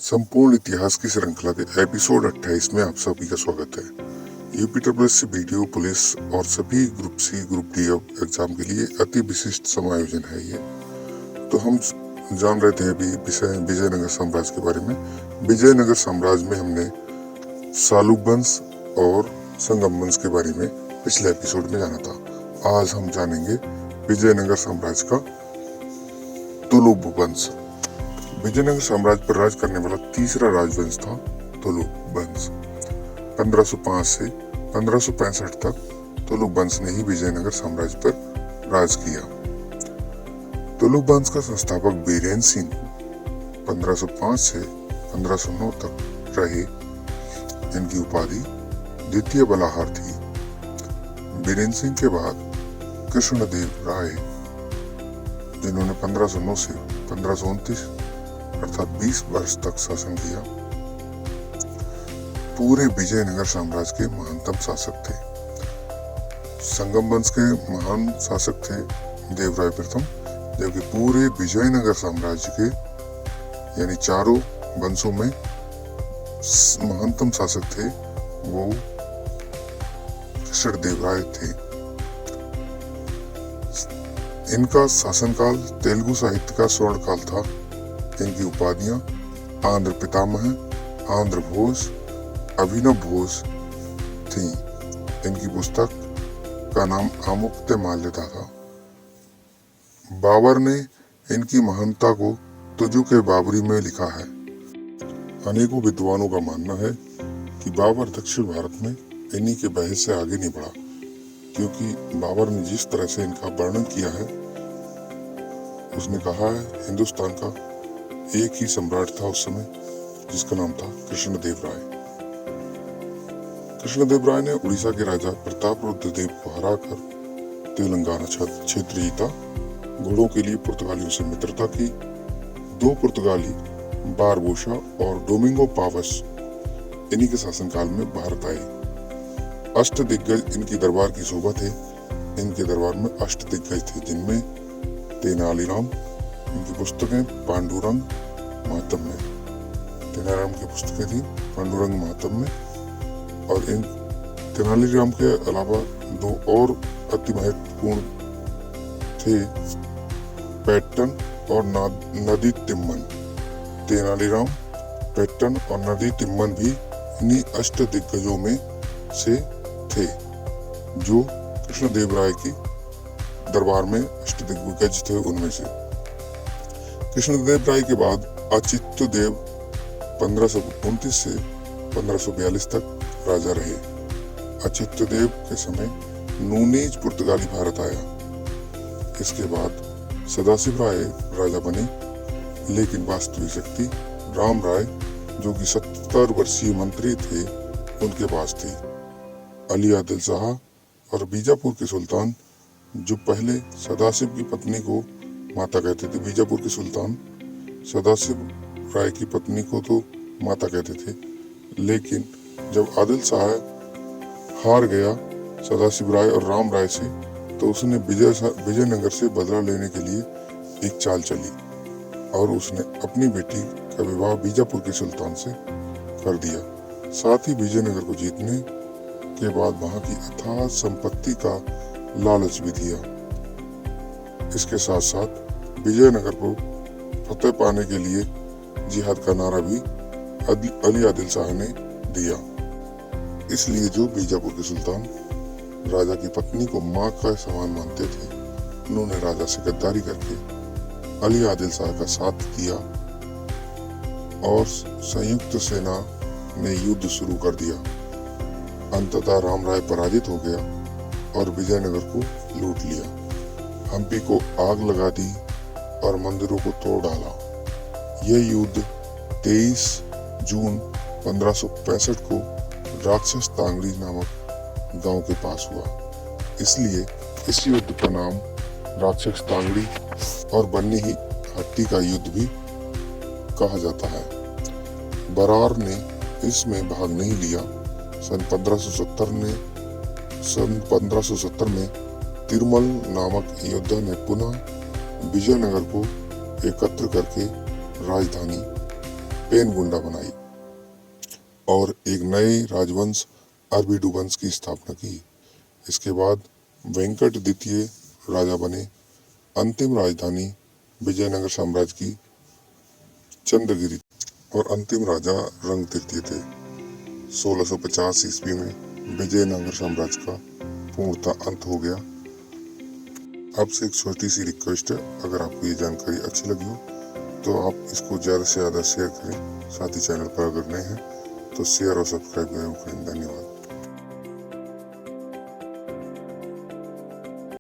संपूर्ण इतिहास की श्रृंखला के एपिसोड 28 में आप सभी का स्वागत है। यूपीडब्ल्यूएससी वीडियो पुलिस और सभी group C group D exam के लिए अति विशिष्ट समायोजन है ये। तो हम जान रहे थे अभी विजयनगर साम्राज्य के बारे में। विजयनगर साम्राज्य में हमने सालुक वंश और संगम वंश के बारे में पिछले एपिसोड में जाना था। आज हम जानेंगे विजयनगर साम्राज्य का तुलुक वंश। विजयनगर साम्राज्य पर राज करने वाला तीसरा राजवंश था तुलुक वंश। 1505 से 1565 तक तुलुक वंश ने ही विजयनगर साम्राज्य पर राज किया। तुलुक वंश का संस्थापक बीरेन सिंह 1505 से 1509 तक रहे। इनकी उपाधि द्वितीय बलाहार थी। बीरेन सिंह के बाद कृष्णदेव राय, जिन्होंने 1509 से 1529 अर्थात 20 वर्ष तक शासन किया, पूरे विजयनगर साम्राज्य के महानतम शासक थे। संगम वंश के महान शासक थे देवराय प्रथम, जबकि पूरे विजयनगर साम्राज्य के यानी चारों वंशों में महानतम शासक थे वो कृष्णदेवराय थे। इनका शासनकाल तेलुगु साहित्य का स्वर्ण काल था। इनकी उपाधियां आंध्र पितामह, आंध्र भोज, अभिनव भोज थी। इनकी पुस्तक का नाम आमुक्तमाल्यदा था। बाबर ने इनकी महानता को तुजुक बाबरी में लिखा है। अनेकों विद्वानों का मानना है कि बाबर दक्षिण भारत में इन्हीं के बहस से आगे नहीं बढ़ा, क्योंकि बाबर ने जिस तरह से इनका वर्णन किया है, उसने कहा है हिंदुस्तान का एक ही सम्राट था उस समय, जिसका नाम था कृष्णदेव राय। कृष्णदेव राय ने उड़ीसा के राजा प्रतापरुद्र देव को हराकर तेलंगाना क्षेत्र जीता। घोड़ों के लिए पुर्तगालियों से मित्रता की। 2 पुर्तगाली बारबोसा और डोमिंगो पावस इन्हीं के शासनकाल में भारत आए। अष्टदिग्गज इनकी दरबार की शोभा थे। इनके दरबार में अष्टदिग्गज थे, जिनमें तेनालीराम, इनकी पुस्तकें पांडुरंग महात्म्य, तेनालीराम की पुस्तकें थी पांडुरंग महात्म्य, और इन तेनालीराम के अलावा 2 और अति महत्वपूर्ण थे, पैट्टन और नदी तिम्मन। तेनालीराम, पैट्टन और नदी तिम्मन भी इन्हीं अष्टदिग्गजों में से थे, जो कृष्णदेव राय की दरबार में अष्टदिग्गज थे। उनमें से कृष्णदेव राय के बाद अच्युत देव 1529 से 1542 तक राजा रहे। अच्युत देव के समय नूनेज पुर्तगाली भारत आया। इसके बाद सदाशिव राय राजा बने, लेकिन वास्तविक शक्ति राम राय, जो कि 70 वर्षीय मंत्री थे, उनके पास थी। अली आदिल शाह और बीजापुर के सुल्तान, जो पहले सदाशिव की पत्नी को माता कहते थे, बीजापुर के सुल्तान सदाशिव राय की पत्नी को तो माता कहते थे, लेकिन जब आदिल शाह हार गया सदाशिव राय और राम राय से, तो उसने विजयनगर से बदला लेने के लिए एक चाल चली और उसने अपनी बेटी का विवाह बीजापुर के सुल्तान से कर दिया। साथ ही विजयनगर को जीतने के बाद वहां की अथाह संपत्ति का लालच भी दिया। इसके साथ साथ विजयनगर को फतेह पाने के लिए जिहाद का नारा भी अली आदिल शाह ने दिया। इसलिए जो बीजापुर के सुल्तान राजा की पत्नी को मां का समान मानते थे, उन्होंने राजा से गद्दारी करके अली आदिल शाह का साथ दिया और संयुक्त सेना ने युद्ध शुरू कर दिया। अंततः राम राय पराजित हो गया और विजयनगर को लूट लिया। हम्पी को आग लगा दी और मंदिरों को तोड़ डाला। यह युद्ध 23 जून 1565 को राक्षस तांगड़ी नामक गांव के पास हुआ। इसलिए इस युद्ध का नाम राक्षस तांगड़ी और बन्नी ही हट्टी का युद्ध भी कहा जाता है। बरार ने इसमें भाग नहीं लिया। सन 1570 में तिरुमल नामक योद्धा ने पुनः विजयनगर को एकत्र करके राजधानी पेनगुंडा बनाई और एक नए राजवंश अरबीडु वंश की स्थापना की। इसके बाद वेंकट द्वितीय राजा बने। अंतिम राजधानी विजयनगर साम्राज्य की चंद्रगिरी और अंतिम राजा रंग तृतीय थे। 1650 ईस्वी में विजयनगर साम्राज्य का पूर्णतः अंत हो गया। आपसे एक छोटी सी रिक्वेस्ट है, अगर आपको ये जानकारी अच्छी लगी हो तो आप इसको ज़्यादा से ज़्यादा शेयर करें। साथ ही चैनल पर अगर नए हैं तो शेयर और सब्सक्राइब जरूर करें। धन्यवाद।